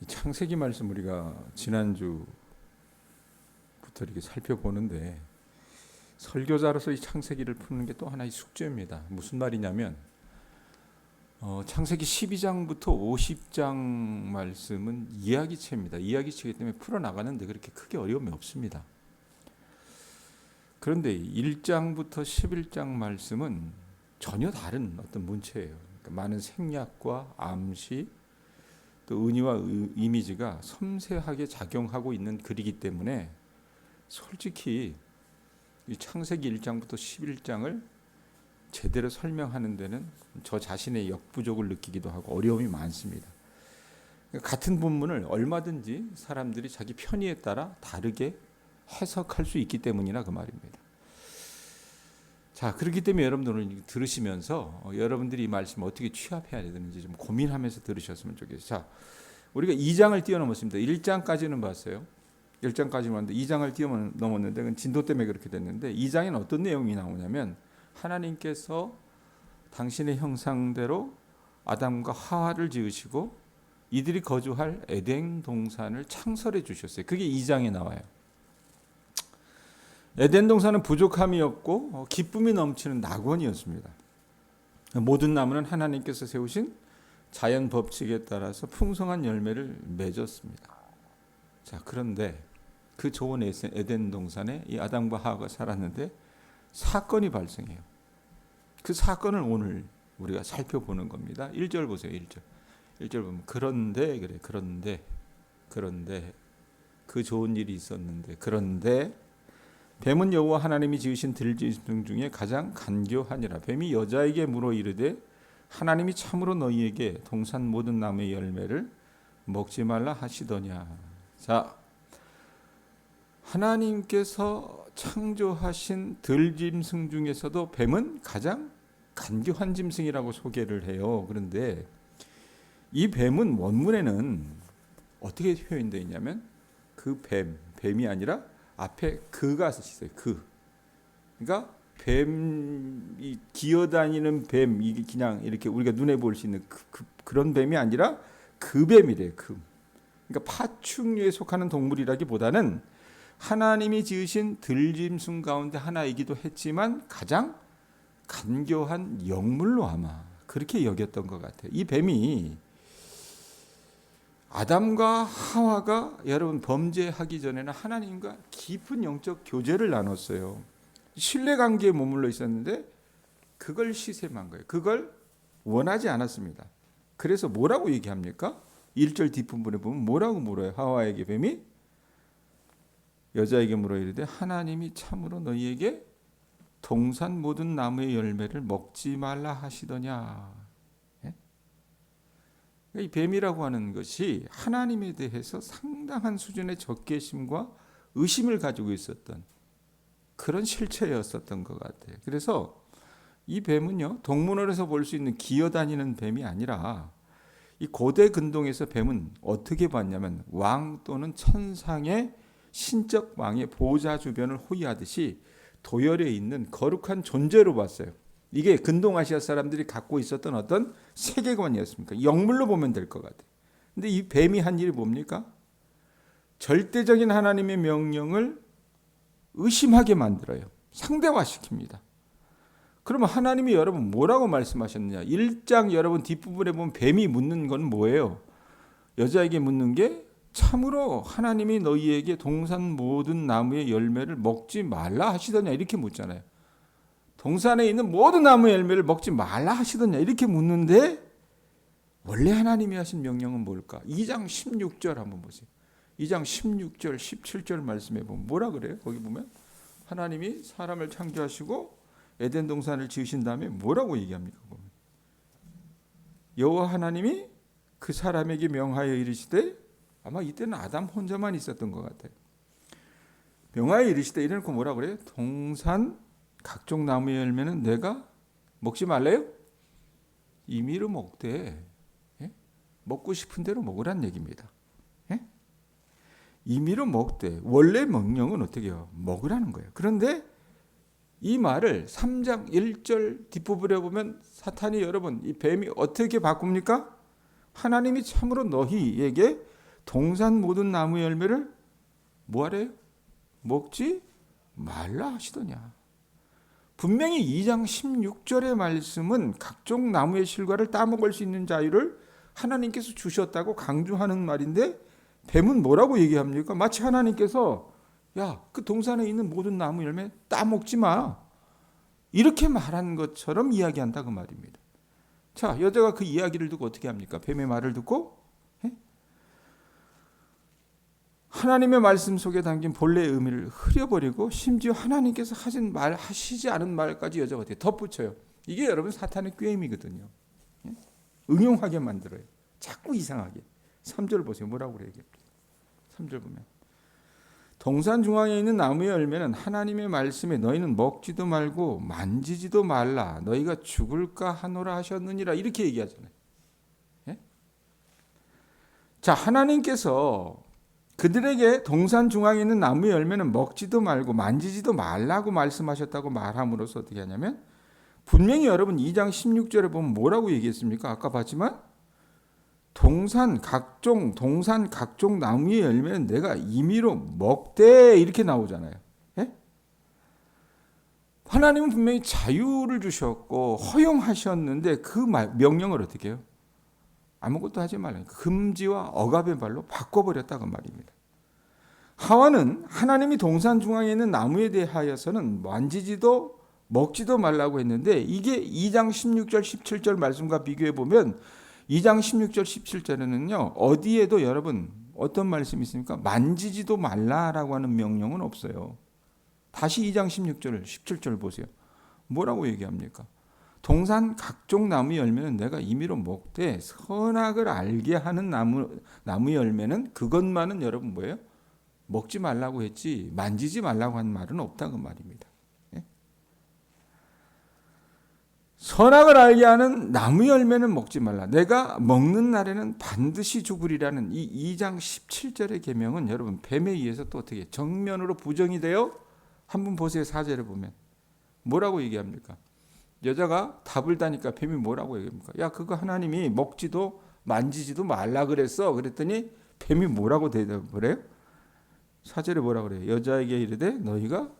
창세기 말씀 우리가 지난주부터 이렇게 살펴보는데 설교자로서 이 창세기를 푸는 게 또 하나의 숙제입니다. 무슨 말이냐면 창세기 12장부터 50장 말씀은 이야기체입니다. 이야기체이기 때문에 풀어나가는데 그렇게 크게 어려움이 없습니다. 그런데 1장부터 11장 말씀은 전혀 다른 어떤 문체예요. 그러니까 많은 생략과 암시 또 은유와 이미지가 섬세하게 작용하고 있는 글이기 때문에 솔직히 이 창세기 1장부터 11장을 제대로 설명하는 데는 저 자신의 역부족을 느끼기도 하고 어려움이 많습니다. 같은 본문을 얼마든지 사람들이 자기 편의에 따라 다르게 해석할 수 있기 때문이나 그 말입니다. 자, 그렇기 때문에 여러분들은 들으시면서 여러분들이 이 말씀을 어떻게 취합해야 되는지 좀 고민하면서 들으셨으면 좋겠어요. 자, 우리가 2장을 뛰어넘었습니다. 1장까지는 봤어요. 1장까지는 봤는데 2장을 뛰어넘었는데 그건 진도 때문에 그렇게 됐는데 2장에는 어떤 내용이 나오냐면 하나님께서 당신의 형상대로 아담과 하와를 지으시고 이들이 거주할 에덴 동산을 창설해 주셨어요. 그게 2장에 나와요. 에덴 동산은 부족함이 없고 기쁨이 넘치는 낙원이었습니다. 모든 나무는 하나님께서 세우신 자연 법칙에 따라서 풍성한 열매를 맺었습니다. 자, 그런데 그 좋은 에덴 동산에 이 아담과 하와가 살았는데 사건이 발생해요. 그 사건을 오늘 우리가 살펴보는 겁니다. 1절 보세요. 1절 보면 그런데 그 좋은 일이 있었는데 그런데 뱀은 여호와 하나님이 지으신 들짐승 중에 가장 간교하니라. 뱀이 여자에게 물어 이르되 하나님이 참으로 너희에게 동산 모든 나무의 열매를 먹지 말라 하시더냐. 자, 하나님께서 창조하신 들짐승 중에서도 뱀은 가장 간교한 짐승이라고 소개를 해요. 그런데 이 뱀은 원문에는 어떻게 표현되어 있냐면 그 뱀이 아니라 앞에 그가 있어요. 그러니까 뱀이 기어다니는 뱀, 이게 그냥 이렇게 우리가 눈에 볼 수 있는 그런 뱀이 아니라 그 뱀이래요. 그러니까 파충류에 속하는 동물이라기보다는 하나님이 지으신 들짐승 가운데 하나이기도 했지만 가장 간교한 영물로 아마 그렇게 여겼던 것 같아요. 이 뱀이 아담과 하와가 여러분 범죄하기 전에는 하나님과 깊은 영적 교제를 나눴어요. 신뢰관계에 머물러 있었는데 그걸 시샘한 거예요. 그걸 원하지 않았습니다. 그래서 뭐라고 얘기합니까? 1절 뒷부분에 보면 뭐라고 물어요? 하와에게 뱀이 여자에게 물어 이르되 하나님이 참으로 너희에게 동산 모든 나무의 열매를 먹지 말라 하시더냐. 이 뱀이라고 하는 것이 하나님에 대해서 상당한 수준의 적개심과 의심을 가지고 있었던 그런 실체였었던 것 같아요. 그래서 이 뱀은요, 동물원에서 볼 수 있는 기어다니는 뱀이 아니라 이 고대 근동에서 뱀은 어떻게 봤냐면 왕 또는 천상의 신적 왕의 보호자 주변을 호위하듯이 도열에 있는 거룩한 존재로 봤어요. 이게 근동아시아 사람들이 갖고 있었던 어떤 세계관이었습니까? 영물로 보면 될 것 같아요. 근데 이 뱀이 한 일이 뭡니까? 절대적인 하나님의 명령을 의심하게 만들어요. 상대화시킵니다. 그러면 하나님이 여러분 뭐라고 말씀하셨느냐? 1장 여러분 뒷부분에 보면 뱀이 묻는 건 뭐예요? 여자에게 묻는 게 참으로 하나님이 너희에게 동산 모든 나무의 열매를 먹지 말라 하시더냐 이렇게 묻잖아요. 동산에 있는 모든 나무의 열매를 먹지 말라 하시더냐 이렇게 묻는데 원래 하나님이 하신 명령은 뭘까? 2장 16절 한번 보세요. 2장 16절 17절 말씀에 보면 뭐라 그래요? 거기 보면 하나님이 사람을 창조하시고 에덴 동산을 지으신 다음에 뭐라고 얘기합니까? 보면 여호와 하나님이 그 사람에게 명하여 이르시되 아마 이때는 아담 혼자만 있었던 것 같아요. 명하여 이르시되 이래놓고 뭐라 그래요? 동산 각종 나무의 열매는 내가 먹지 말래요? 임의로 먹되 먹고 싶은 대로 먹으란 얘기입니다. 임의로 먹되 원래 명령은 어떻게 해요? 먹으라는 거예요. 그런데 이 말을 3장 1절 뒷부분에 보면 사탄이 여러분 이 뱀이 어떻게 바꿉니까? 하나님이 참으로 너희에게 동산 모든 나무 열매를 뭐하래요? 먹지 말라 하시더냐. 분명히 2장 16절의 말씀은 각종 나무의 실과를 따먹을 수 있는 자유를 하나님께서 주셨다고 강조하는 말인데 뱀은 뭐라고 얘기합니까? 마치 하나님께서 야, 그 동산에 있는 모든 나무 열매 따먹지 마, 이렇게 말한 것처럼 이야기한다 그 말입니다. 자, 여자가 그 이야기를 듣고 어떻게 합니까? 뱀의 말을 듣고 하나님의 말씀 속에 담긴 본래의 의미를 흐려버리고 심지어 하나님께서 하시지 않은 말까지 여자가 어떻게 덧붙여요. 이게 여러분 사탄의 꾀임이거든요. 응용하게 만들어요. 자꾸 이상하게. 3절 보세요. 뭐라고 그래요? 3절 보면 동산 중앙에 있는 나무의 열매는 하나님의 말씀에 너희는 먹지도 말고 만지지도 말라 너희가 죽을까 하노라 하셨느니라, 이렇게 얘기하잖아요. 자, 하나님께서 그들에게 동산 중앙에 있는 나무의 열매는 먹지도 말고 만지지도 말라고 말씀하셨다고 말함으로써 어떻게 하냐면 분명히 여러분 2장 16절에 보면 뭐라고 얘기했습니까? 아까 봤지만 동산 각종 나무의 열매는 내가 임의로 먹되, 이렇게 나오잖아요. 하나님은 분명히 자유를 주셨고 허용하셨는데 그 명령을 어떻게 해요? 아무것도 하지 말라. 금지와 억압의 말로 바꿔버렸다고 말입니다. 하와는 하나님이 동산 중앙에 있는 나무에 대하여서는 만지지도 먹지도 말라고 했는데 이게 2장 16절 17절 말씀과 비교해 보면 2장 16절 17절에는요 어디에도 여러분 어떤 말씀이 있습니까? 만지지도 말라라고 하는 명령은 없어요. 다시 2장 16절 17절 보세요. 뭐라고 얘기합니까? 동산 각종 나무 열매는 내가 임의로 먹되 선악을 알게 하는 나무 열매는 그것만은 여러분 뭐예요? 먹지 말라고 했지 만지지 말라고 한 말은 없다고 말입니다. 선악을 알게 하는 나무 열매는 먹지 말라. 내가 먹는 날에는 반드시 죽으리라는 이 2장 17절의 계명은 여러분 뱀에 의해서 또 어떻게 정면으로 부정이 되어 한번 보세요. 4절에 보면 뭐라고 얘기합니까? 여자가 답을 다니까 뱀이 뭐라고 얘기합니까? 야, 그거 하나님이 먹지도 만지지도 말라 그랬어. 그랬더니 뱀이 뭐라고 대답을 해요? 4절에 뭐라고 그래요? 여자에게 이르되 너희가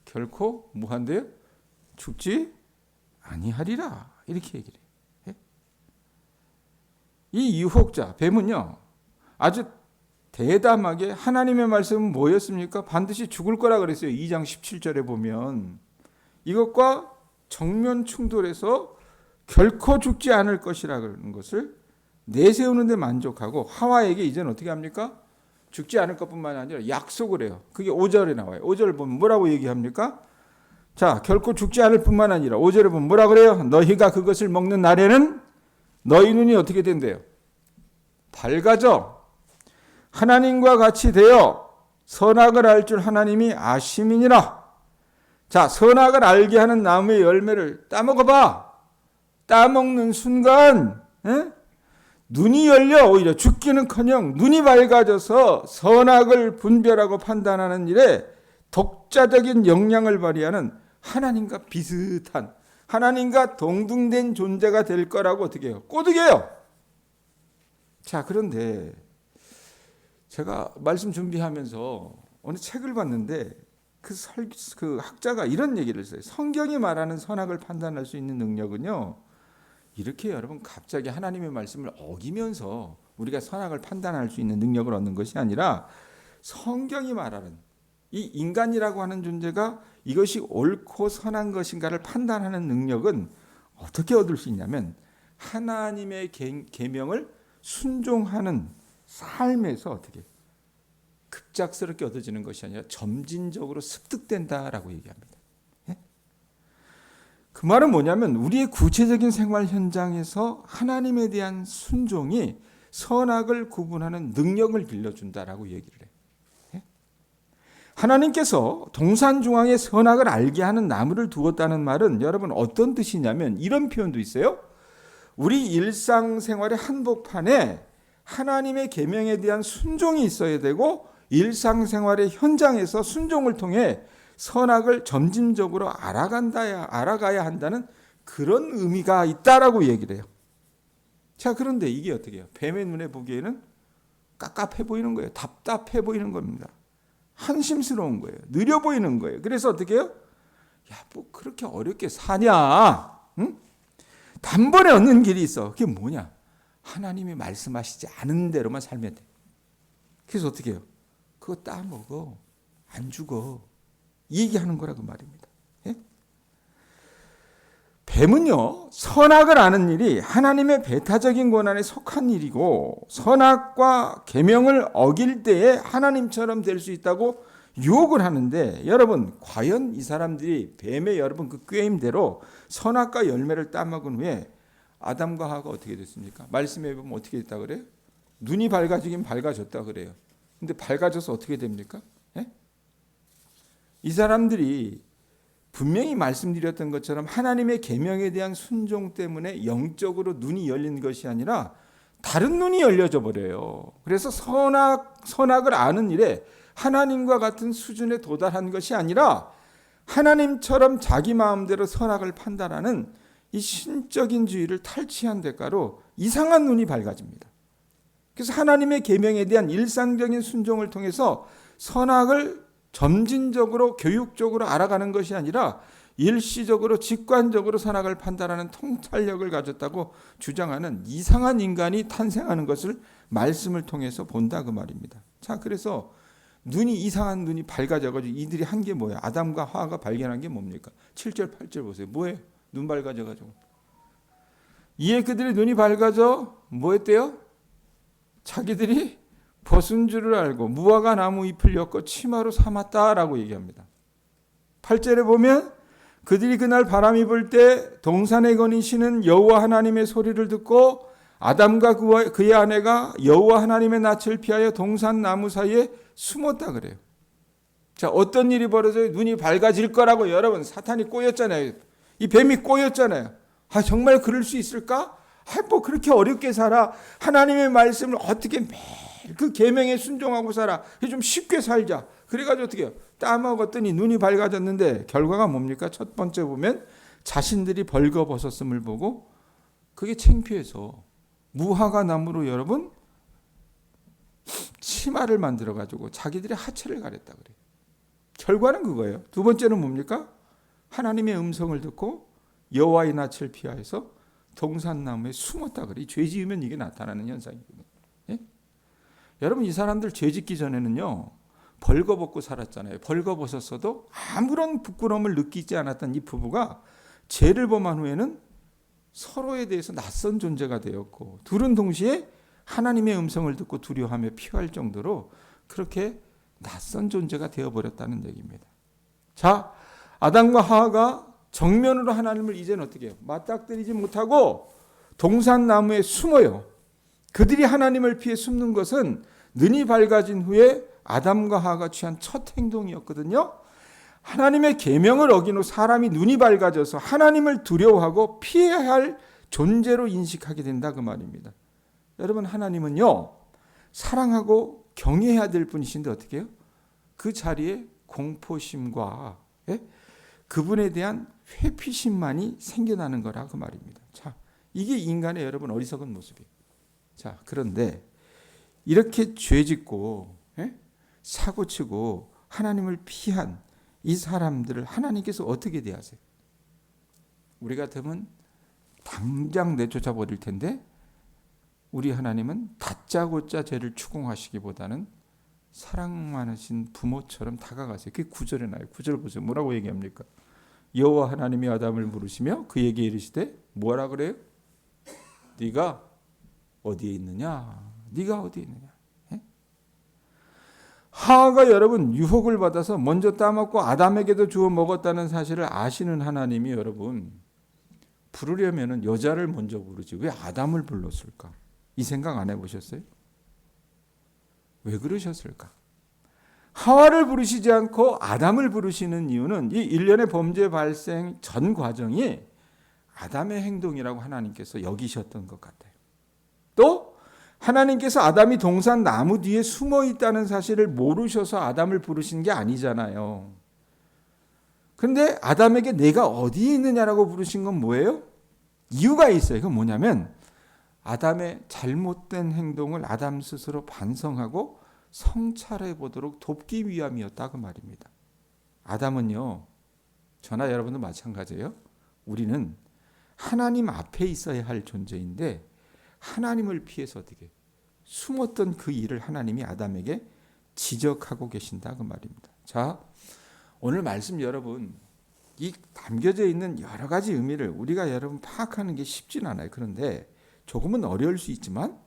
결코 뭐한대요? 죽지 아니하리라, 이렇게 얘기를 해요. 이 유혹자 뱀은요 아주 대담하게 하나님의 말씀은 뭐였습니까? 반드시 죽을 거라 그랬어요. 2장 17절에 보면 이것과 정면 충돌해서 결코 죽지 않을 것이라는 것을 내세우는 데 만족하고 하와에게 이제는 어떻게 합니까? 죽지 않을 것뿐만 아니라 약속을 해요. 그게 5절에 나와요. 5절을 보면 뭐라고 얘기합니까? 자, 결코 죽지 않을 뿐만 아니라 5절에 보면 뭐라 그래요? 너희가 그것을 먹는 날에는 너희 눈이 어떻게 된대요? 밝아져 하나님과 같이 되어 선악을 알 줄 하나님이 아심이니라. 자, 선악을 알게 하는 나무의 열매를 따먹어봐. 따먹는 순간 눈이 열려 오히려 죽기는커녕 눈이 밝아져서 선악을 분별하고 판단하는 일에 독자적인 역량을 발휘하는 하나님과 비슷한 하나님과 동등된 존재가 될 거라고 어떻게 해요? 꼬드겨요. 자, 그런데 제가 말씀 준비하면서 어느 책을 봤는데 그 학자가 이런 얘기를 했어요. 성경이 말하는 선악을 판단할 수 있는 능력은요, 이렇게 여러분 갑자기 하나님의 말씀을 어기면서 우리가 선악을 판단할 수 있는 능력을 얻는 것이 아니라 성경이 말하는 이 인간이라고 하는 존재가 이것이 옳고 선한 것인가를 판단하는 능력은 어떻게 얻을 수 있냐면 하나님의 계명을 순종하는 삶에서 어떻게 급작스럽게 얻어지는 것이 아니라 점진적으로 습득된다라고 얘기합니다. 그 말은 뭐냐면 우리의 구체적인 생활 현장에서 하나님에 대한 순종이 선악을 구분하는 능력을 빌려준다라고 얘기를 해요. 하나님께서 동산 중앙에 선악을 알게 하는 나무를 두었다는 말은 여러분 어떤 뜻이냐면 이런 표현도 있어요. 우리 일상생활의 한복판에 하나님의 계명에 대한 순종이 있어야 되고 일상생활의 현장에서 순종을 통해 선악을 점진적으로 알아가야 한다는 그런 의미가 있다라고 얘기를 해요. 자, 그런데 이게 어떻게 해요? 뱀의 눈에 보기에는 깝깝해 보이는 거예요. 답답해 보이는 겁니다. 한심스러운 거예요. 느려 보이는 거예요. 그래서 어떻게 해요? 야, 뭐 그렇게 어렵게 사냐? 응? 단번에 얻는 길이 있어. 그게 뭐냐? 하나님이 말씀하시지 않은 대로만 살면 돼. 그래서 어떻게 해요? 그거 따먹어. 안 죽어. 이 얘기하는 거라고 말입니다. 예? 뱀은요, 선악을 아는 일이 하나님의 배타적인 권한에 속한 일이고 선악과 계명을 어길 때에 하나님처럼 될 수 있다고 유혹을 하는데, 여러분 과연 이 사람들이 뱀의 여러분 그 꾀임대로 선악과 열매를 따먹은 후에 아담과 하와가 어떻게 됐습니까? 말씀해 보면 어떻게 됐다 그래요? 눈이 밝아지긴 밝아졌다 그래요. 근데 밝아져서 어떻게 됩니까? 예? 이 사람들이 분명히 말씀드렸던 것처럼 하나님의 계명에 대한 순종 때문에 영적으로 눈이 열린 것이 아니라 다른 눈이 열려져 버려요. 그래서 선악을 아는 일에 하나님과 같은 수준에 도달한 것이 아니라 하나님처럼 자기 마음대로 선악을 판단하는 이 신적인 주의를 탈취한 대가로 이상한 눈이 밝아집니다. 그래서 하나님의 계명에 대한 일상적인 순종을 통해서 선악을 점진적으로 교육적으로 알아가는 것이 아니라 일시적으로 직관적으로 선악을 판단하는 통찰력을 가졌다고 주장하는 이상한 인간이 탄생하는 것을 말씀을 통해서 본다 그 말입니다. 자, 그래서 이상한 눈이 밝아져가지고 이들이 한 게 뭐예요? 아담과 하와가 발견한 게 뭡니까? 7절 8절 보세요. 뭐예요? 눈 밝아져가지고. 이에 그들의 눈이 밝아져 뭐 했대요? 자기들이 벗은 줄을 알고 무화과 나무 잎을 엮어 치마로 삼았다라고 얘기합니다. 8절에 보면 그들이 그날 바람이 불 때 동산에 거니시는 여호와 하나님의 소리를 듣고 아담과 그의 아내가 여호와 하나님의 낯을 피하여 동산 나무 사이에 숨었다 그래요. 자, 어떤 일이 벌어져요? 눈이 밝아질 거라고 여러분 사탄이 꼬였잖아요. 이 뱀이 꼬였잖아요. 아, 정말 그럴 수 있을까? 아, 뭐 그렇게 어렵게 살아. 하나님의 말씀을 어떻게 매일 그 계명에 순종하고 살아. 좀 쉽게 살자. 그래가지고 어떻게 해요? 따먹었더니 눈이 밝아졌는데 결과가 뭡니까? 첫 번째 보면 자신들이 벌거벗었음을 보고 그게 창피해서 무화과 나무로 여러분 치마를 만들어가지고 자기들의 하체를 가렸다 그래요. 결과는 그거예요. 두 번째는 뭡니까? 하나님의 음성을 듣고 여호와의 낯을 피하여서 동산나무에 숨었다 그래. 죄 지으면 이게 나타나는 현상이거든요. 예? 여러분 이 사람들 죄 짓기 전에는요 벌거벗고 살았잖아요. 벌거벗었어도 아무런 부끄러움을 느끼지 않았던 이 부부가 죄를 범한 후에는 서로에 대해서 낯선 존재가 되었고 둘은 동시에 하나님의 음성을 듣고 두려워하며 피할 정도로 그렇게 낯선 존재가 되어버렸다는 얘기입니다. 자, 아담과 하와가 정면으로 하나님을 이제는 어떻게 해요? 맞닥뜨리지 못하고 동산나무에 숨어요. 그들이 하나님을 피해 숨는 것은 눈이 밝아진 후에 아담과 하와가 취한 첫 행동이었거든요. 하나님의 계명을 어긴 후 사람이 눈이 밝아져서 하나님을 두려워하고 피해야 할 존재로 인식하게 된다 그 말입니다. 여러분 하나님은요 사랑하고 경외해야 될 분이신데 어떻게 해요? 그 자리에 공포심과 그분에 대한 회피심만이 생겨나는 거라 그 말입니다. 자, 이게 인간의 여러분 어리석은 모습이에요. 자, 그런데 이렇게 죄짓고 사고치고 하나님을 피한 이 사람들을 하나님께서 어떻게 대하세요? 우리 같으면 당장 내쫓아 버릴 텐데 우리 하나님은 다짜고짜 죄를 추궁하시기보다는 사랑 많으신 부모처럼 다가가세요. 그게 9절에 나와요. 9절 보세요. 뭐라고 얘기합니까? 여호와 하나님이 아담을 부르시며 그에게 이르시되 뭐라 그래요? 네가 어디에 있느냐? 네가 어디에 있느냐? 하와가 여러분 유혹을 받아서 먼저 따먹고 아담에게도 주어 먹었다는 사실을 아시는 하나님이 여러분 부르려면 여자를 먼저 부르지 왜 아담을 불렀을까? 이 생각 안 해보셨어요? 왜 그러셨을까? 하와를 부르시지 않고 아담을 부르시는 이유는 이 일련의 범죄 발생 전 과정이 아담의 행동이라고 하나님께서 여기셨던 것 같아요. 또 하나님께서 아담이 동산 나무 뒤에 숨어 있다는 사실을 모르셔서 아담을 부르신 게 아니잖아요. 그런데 아담에게 내가 어디에 있느냐라고 부르신 건 뭐예요? 이유가 있어요. 그건 뭐냐면 아담의 잘못된 행동을 아담 스스로 반성하고 성찰해 보도록 돕기 위함이었다 그 말입니다. 아담은요, 저나 여러분도 마찬가지예요. 우리는 하나님 앞에 있어야 할 존재인데 하나님을 피해서 어떻게 숨었던 그 일을 하나님이 아담에게 지적하고 계신다 그 말입니다. 자, 오늘 말씀 여러분, 이 담겨져 있는 여러 가지 의미를 우리가 여러분 파악하는 게 쉽진 않아요. 그런데 조금은 어려울 수 있지만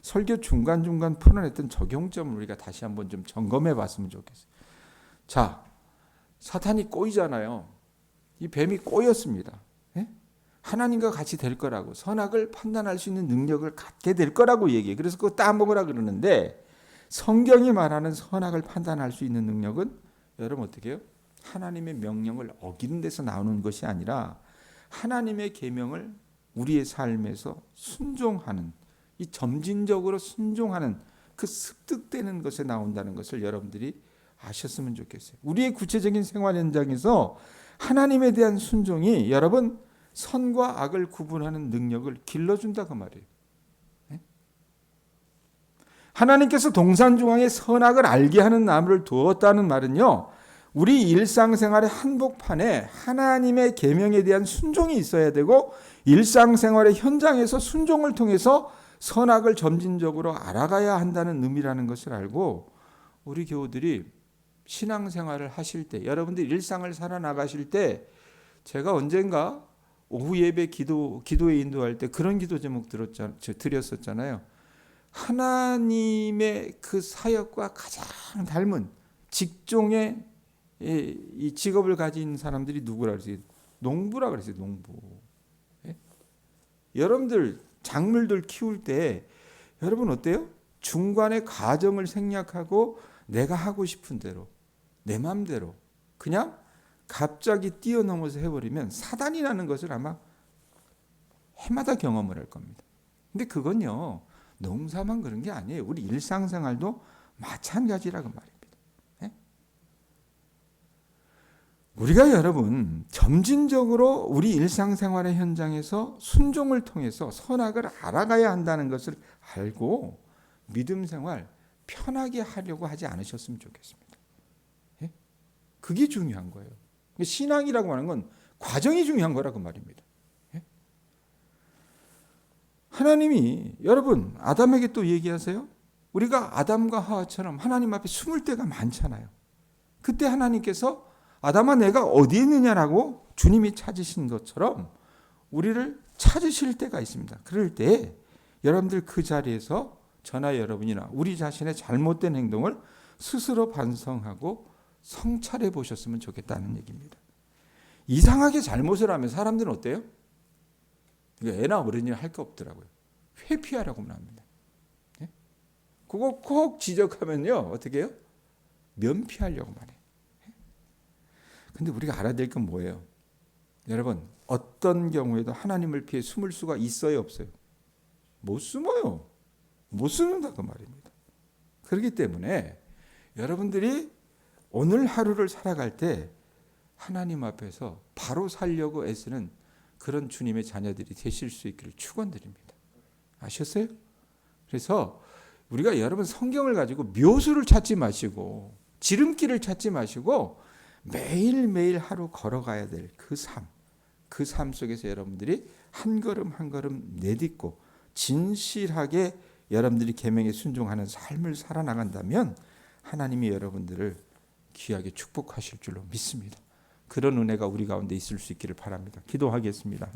설교 중간중간 풀어냈던 적용점을 우리가 다시 한번 좀 점검해 봤으면 좋겠어요. 자, 사탄이 꼬이잖아요. 이 뱀이 꼬였습니다. 예? 하나님과 같이 될 거라고, 선악을 판단할 수 있는 능력을 갖게 될 거라고 얘기해요. 그래서 그거 따먹으라 그러는데 성경이 말하는 선악을 판단할 수 있는 능력은 여러분 어떻게 해요? 하나님의 명령을 어기는 데서 나오는 것이 아니라 하나님의 계명을 우리의 삶에서 순종하는, 이 점진적으로 순종하는 그 습득되는 것에 나온다는 것을 여러분들이 아셨으면 좋겠어요. 우리의 구체적인 생활 현장에서 하나님에 대한 순종이 여러분 선과 악을 구분하는 능력을 길러준다 그 말이에요. 하나님께서 동산중앙에 선악을 알게 하는 나무를 두었다는 말은요, 우리 일상생활의 한복판에 하나님의 계명에 대한 순종이 있어야 되고 일상생활의 현장에서 순종을 통해서 선악을 점진적으로 알아가야 한다는 의미라는 것을 알고 우리 교우들이 신앙생활을 하실 때, 여러분들 일상을 살아나가실 때, 제가 언젠가 오후 예배 기도에 인도할 때 그런 기도 제목 드렸었잖아요. 하나님의 그 사역과 가장 닮은 직종의 이 직업을 가진 사람들이 누구라 그랬어요? 농부라 그랬어요. 농부. 예? 여러분들 작물들 키울 때 여러분 어때요? 중간에 과정을 생략하고 내가 하고 싶은 대로 내 마음대로 그냥 갑자기 뛰어넘어서 해버리면 사단이라는 것을 아마 해마다 경험을 할 겁니다. 근데 그건요, 농사만 그런 게 아니에요. 우리 일상생활도 마찬가지라고 말입니다. 네? 우리가 여러분 점진적으로 우리 일상생활의 현장에서 순종을 통해서 선악을 알아가야 한다는 것을 알고 믿음 생활 편하게 하려고 하지 않으셨으면 좋겠습니다. 네? 그게 중요한 거예요. 신앙이라고 하는 건 과정이 중요한 거라고 말입니다. 하나님이 여러분 아담에게 또 얘기하세요. 우리가 아담과 하와처럼 하나님 앞에 숨을 때가 많잖아요. 그때 하나님께서 아담아 내가 어디에 있느냐라고 주님이 찾으신 것처럼 우리를 찾으실 때가 있습니다. 그럴 때 여러분들 그 자리에서 저나 여러분이나 우리 자신의 잘못된 행동을 스스로 반성하고 성찰해 보셨으면 좋겠다는 얘기입니다. 이상하게 잘못을 하면 사람들은 어때요? 애나 어른이 할 거 없더라고요. 회피하라고만 합니다. 네? 그거 꼭 지적하면요 어떻게 해요? 면피하려고만 해요. 근데 우리가 알아야 될 건 뭐예요? 여러분 어떤 경우에도 하나님을 피해 숨을 수가 있어요 없어요? 못 숨어요. 못 숨는다 그 말입니다. 그렇기 때문에 여러분들이 오늘 하루를 살아갈 때 하나님 앞에서 바로 살려고 애쓰는 그런 주님의 자녀들이 되실 수 있기를 축원드립니다. 아셨어요? 그래서 우리가 여러분 성경을 가지고 묘수를 찾지 마시고 지름길을 찾지 마시고 매일매일 하루 걸어가야 될 그 삶 속에서 여러분들이 한 걸음 한 걸음 내딛고 진실하게 여러분들이 계명에 순종하는 삶을 살아나간다면 하나님이 여러분들을 귀하게 축복하실 줄로 믿습니다. 그런 은혜가 우리 가운데 있을 수 있기를 바랍니다. 기도하겠습니다.